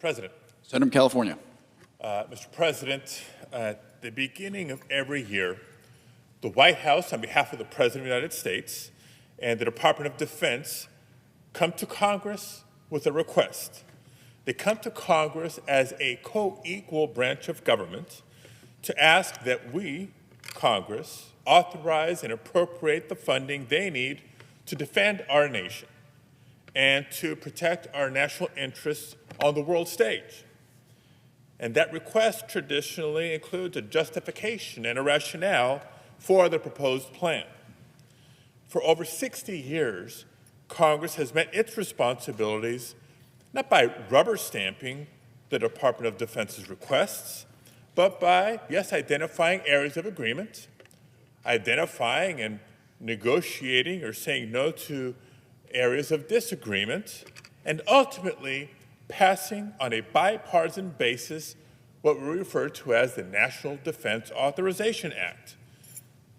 President. Senator from California. Mr. President, at the beginning of every year, the White House, on behalf of the President of the United States and the Department of Defense, come to Congress with a request. They come to Congress as a co-equal branch of government to ask that we, Congress, authorize and appropriate the funding they need to defend our nation and to protect our national interests on the world stage. And that request traditionally includes a justification and a rationale for the proposed plan. For over 60 years, Congress has met its responsibilities not by rubber stamping the Department of Defense's requests, but by, yes, identifying areas of agreement, identifying and negotiating or saying no to areas of disagreement, and ultimately passing on a bipartisan basis what we refer to as the National Defense Authorization Act,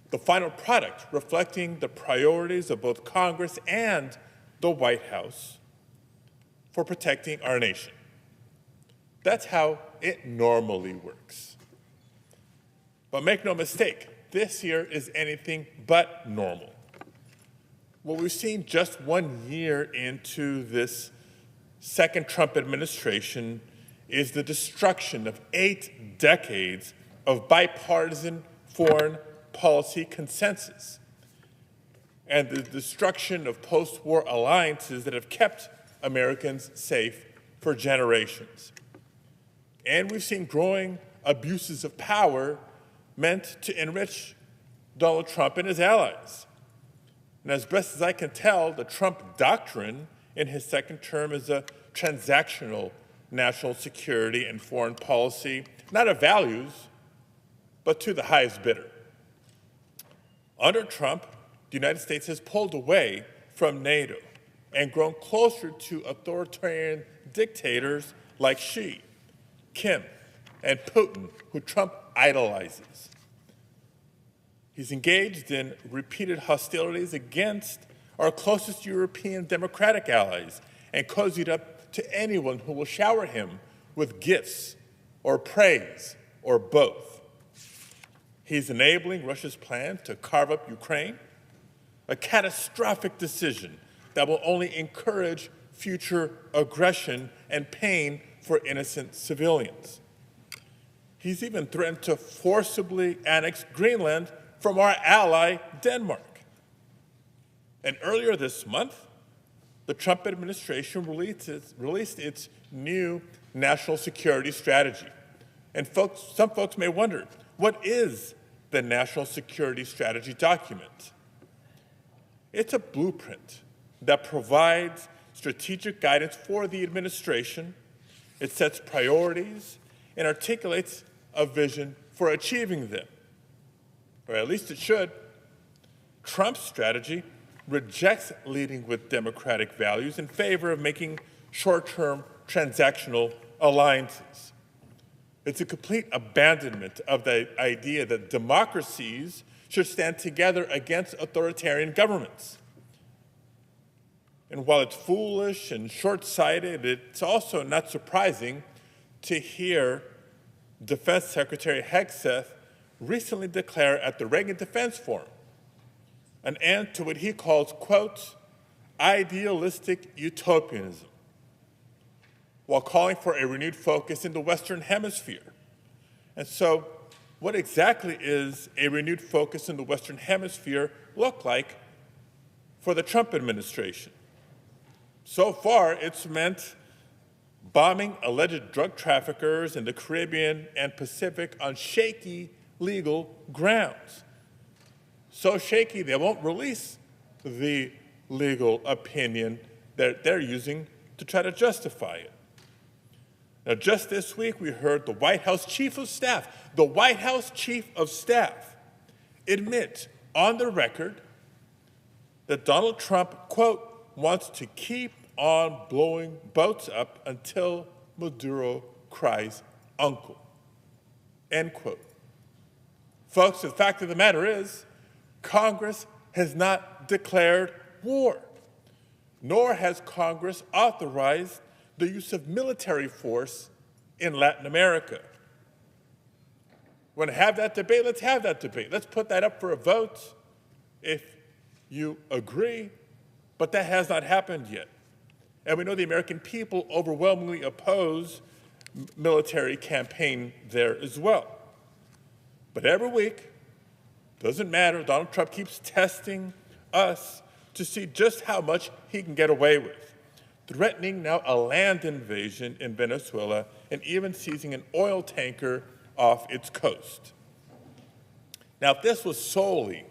the final product reflecting the priorities of both Congress and the White House for protecting our nation. That's how it normally works. But make no mistake, this year is anything but normal. What we've seen just 1 year into this second Trump administration is the destruction of 8 decades of bipartisan foreign policy consensus and the destruction of post-war alliances that have kept Americans safe for generations. And we've seen growing abuses of power meant to enrich Donald Trump and his allies. And as best as I can tell, the Trump doctrine in his second term is a transactional national security and foreign policy, not of values, but to the highest bidder. Under Trump, the United States has pulled away from NATO and grown closer to authoritarian dictators like Xi, Kim, and Putin, who Trump idolizes. He's engaged in repeated hostilities against our closest European democratic allies and cozied up to anyone who will shower him with gifts or praise or both. He's enabling Russia's plan to carve up Ukraine, a catastrophic decision that will only encourage future aggression and pain for innocent civilians. He's even threatened to forcibly annex Greenland from our ally, Denmark. And earlier this month, the Trump administration released its new national security strategy. And some folks may wonder, what is the national security strategy document? It's a blueprint that provides strategic guidance for the administration. It sets priorities and articulates a vision for achieving them. Or at least it should. Trump's strategy rejects leading with democratic values in favor of making short-term transactional alliances. It's a complete abandonment of the idea that democracies should stand together against authoritarian governments. And while it's foolish and short-sighted, it's also not surprising to hear Defense Secretary Hegseth recently declare at the Reagan Defense Forum an end to what he calls, quote, idealistic utopianism, while calling for a renewed focus in the Western Hemisphere. And so, what exactly is a renewed focus in the Western Hemisphere look like for the Trump administration? So far, it's meant bombing alleged drug traffickers in the Caribbean and Pacific on shaky legal grounds. So shaky they won't release the legal opinion that they're using to try to justify it. Now, just this week, we heard the White House Chief of Staff, admit on the record that Donald Trump, quote, wants to keep on blowing boats up until Maduro cries uncle, end quote. Folks, the fact of the matter is, Congress has not declared war, nor has Congress authorized the use of military force in Latin America. Want to have that debate? Let's have that debate. Let's put that up for a vote if you agree, but that has not happened yet. And we know the American people overwhelmingly oppose military campaign there as well. But every week, doesn't matter, Donald Trump keeps testing us to see just how much he can get away with, threatening now a land invasion in Venezuela and even seizing an oil tanker off its coast. Now, if this was solely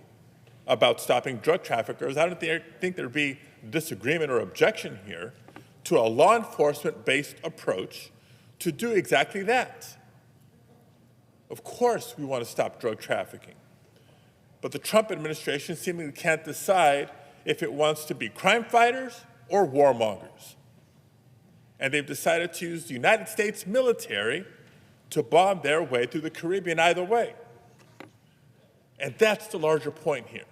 about stopping drug traffickers, I don't think there'd be disagreement or objection here to a law enforcement-based approach to do exactly that. Of course, we want to stop drug trafficking, but the Trump administration seemingly can't decide if it wants to be crime fighters or warmongers. And they've decided to use the United States military to bomb their way through the Caribbean either way. And that's the larger point here.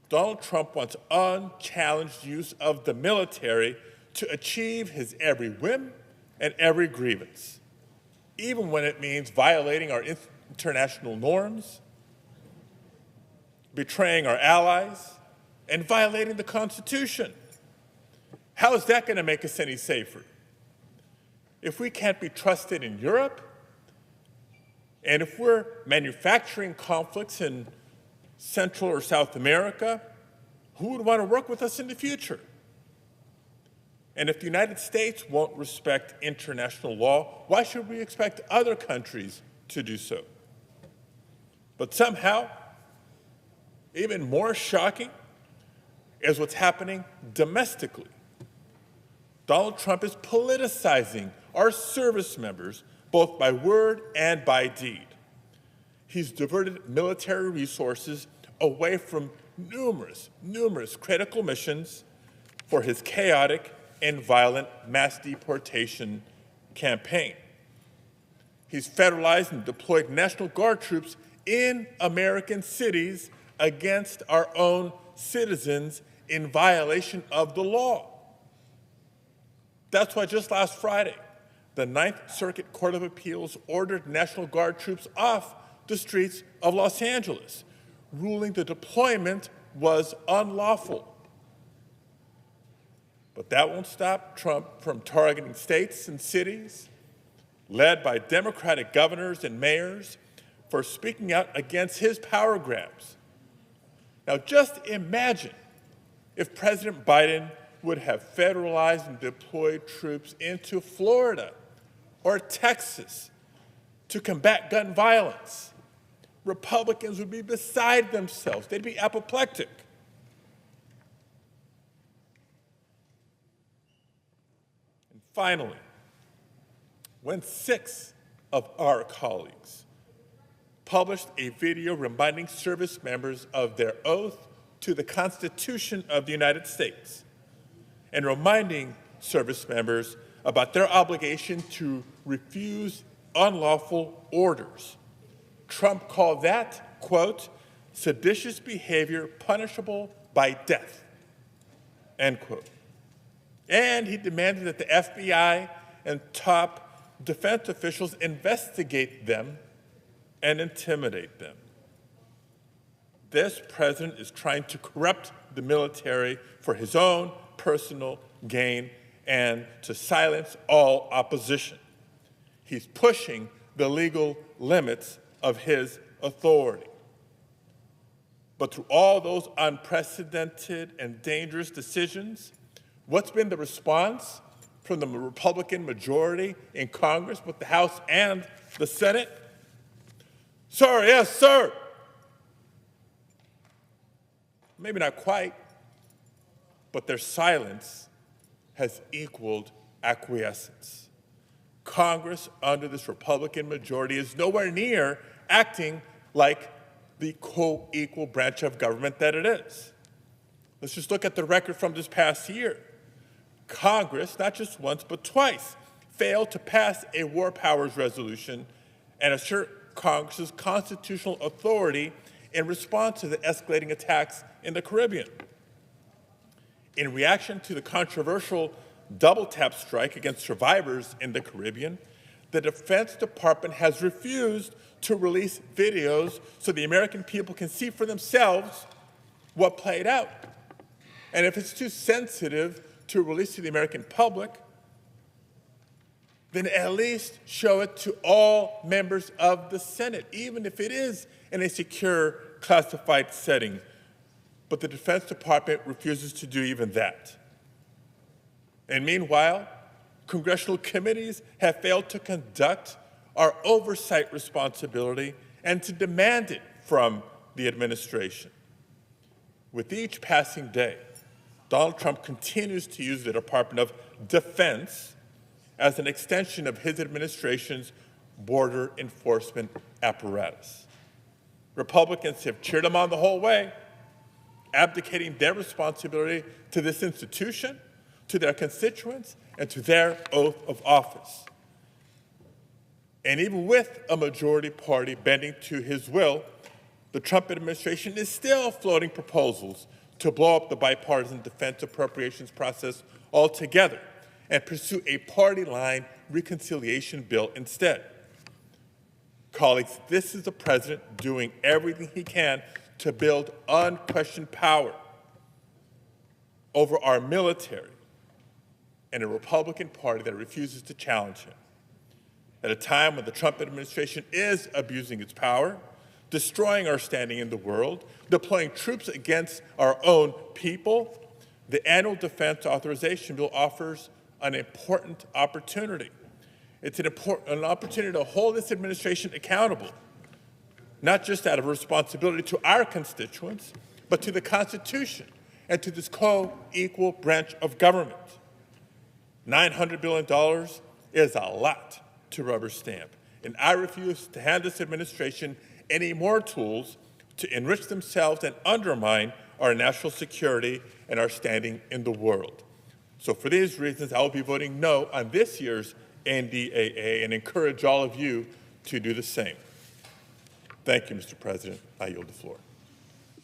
Donald Trump wants unchallenged use of the military to achieve his every whim and every grievance, even when it means violating our international norms, betraying our allies, and violating the Constitution. How is that going to make us any safer? If we can't be trusted in Europe, and if we're manufacturing conflicts in Central or South America, who would want to work with us in the future? And if the United States won't respect international law, why should we expect other countries to do so? But somehow, even more shocking is what's happening domestically. Donald Trump is politicizing our service members, both by word and by deed. He's diverted military resources away from numerous critical missions for his chaotic and violent mass deportation campaign. He's federalized and deployed National Guard troops in American cities against our own citizens in violation of the law. That's why just last Friday, the Ninth Circuit Court of Appeals ordered National Guard troops off the streets of Los Angeles, ruling the deployment was unlawful. But that won't stop Trump from targeting states and cities led by Democratic governors and mayors for speaking out against his power grabs. Now, just imagine if President Biden would have federalized and deployed troops into Florida or Texas to combat gun violence. Republicans would be beside themselves. They'd be apoplectic. And finally, when 6 of our colleagues published a video reminding service members of their oath to the Constitution of the United States and reminding service members about their obligation to refuse unlawful orders, Trump called that, quote, seditious behavior punishable by death, end quote. And he demanded that the FBI and top defense officials investigate them and intimidate them. This president is trying to corrupt the military for his own personal gain and to silence all opposition. He's pushing the legal limits of his authority. But through all those unprecedented and dangerous decisions, what's been the response from the Republican majority in Congress, both the House and the Senate? Sir, yes, sir. Maybe not quite, but their silence has equaled acquiescence. Congress, under this Republican majority, is nowhere near acting like the co-equal branch of government that it is. Let's just look at the record from this past year. Congress, not just once, but twice, failed to pass a war powers resolution and assert Congress's constitutional authority in response to the escalating attacks in the Caribbean. In reaction to the controversial double-tap strike against survivors in the Caribbean, the Defense Department has refused to release videos so the American people can see for themselves what played out. And if it's too sensitive to release to the American public, then at least show it to all members of the Senate, even if it is in a secure, classified setting. But the Defense Department refuses to do even that. And meanwhile, congressional committees have failed to conduct our oversight responsibility and to demand it from the administration. With each passing day, Donald Trump continues to use the Department of Defense as an extension of his administration's border enforcement apparatus. Republicans have cheered him on the whole way, abdicating their responsibility to this institution, to their constituents, and to their oath of office. And even with a majority party bending to his will, the Trump administration is still floating proposals to blow up the bipartisan defense appropriations process altogether and pursue a party-line reconciliation bill instead. Colleagues, this is the president doing everything he can to build unquestioned power over our military and a Republican Party that refuses to challenge him. At a time when the Trump administration is abusing its power, destroying our standing in the world, deploying troops against our own people, the annual Defense Authorization Bill offers an important opportunity. It's an opportunity to hold this administration accountable, not just out of responsibility to our constituents, but to the Constitution and to this co-equal branch of government. $900 billion is a lot to rubber stamp, and I refuse to hand this administration any more tools to enrich themselves and undermine our national security and our standing in the world. So for these reasons, I will be voting no on this year's NDAA and encourage all of you to do the same. Thank you, Mr. President. I yield the floor.